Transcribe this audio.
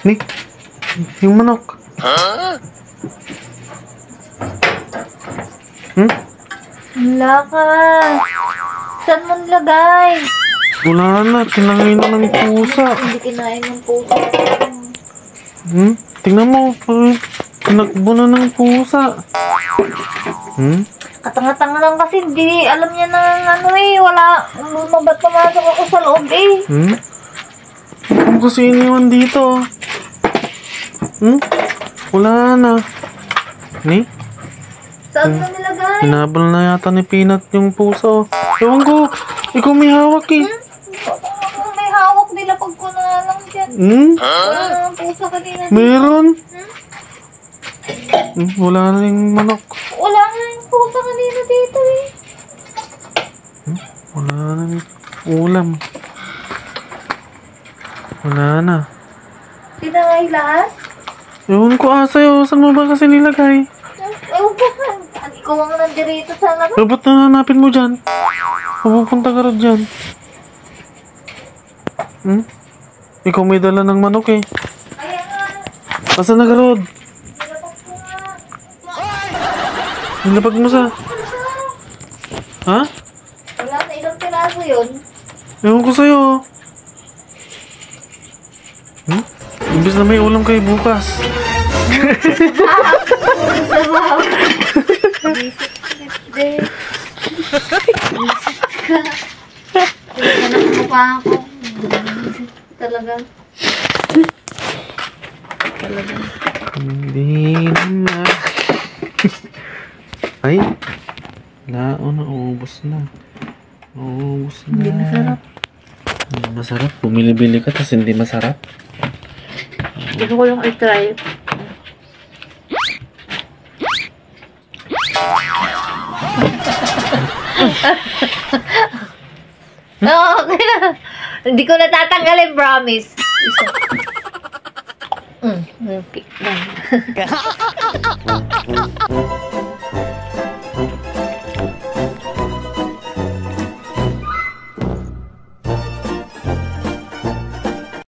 Ni, yung manok. Wala ka. Saan mo nilagay? Wala na, tinangay na ng pusa. Hindi kinain ng pusa. Tingnan mo, tinakbo na ng pusa. Katanga-tanga lang kasi hindi alam niya na ano eh. Wala. Mabat pumasok ako sa loob eh. Ano kasi iniwan dito? Wala na. Ni? Saan mo nilagay? Hinabol na yata ni Peanut yung pusa. Ewan ko, ikaw may hawak eh. May hawak nila pag ko na lang dyan. Wala naman pusa kanina dito. Meron? Wala na yung manok. Wala nga yung pusa kanina dito eh. Wala na yung ulam. Wala na. Tinangay lahat? Ewan ko sa'yo, saan mo ba kasi nilagay? Ewan ko saan. Ikaw ang nandirito sa labas. Ba't nananapin mo dyan? Pupunta ka rin dyan. Ikaw may dala ng manok eh. Kaya nga. Asa na Garod? Nilapag ko nga. Nilapag mo sa... Ha? Wala na ilang piraso yun. Ewan ko sa'yo. Imbis na may ulam kayo bukas. Talaga. Hindi na. Ay. Laon na. Ubus na. Ubus na. Hindi masarap. Hindi masarap. Bumili-bili ka tapos hindi masarap. Gusto ko yung i-try. Okay na. Hindi ko natatanggalin, promise. Isa. Okay.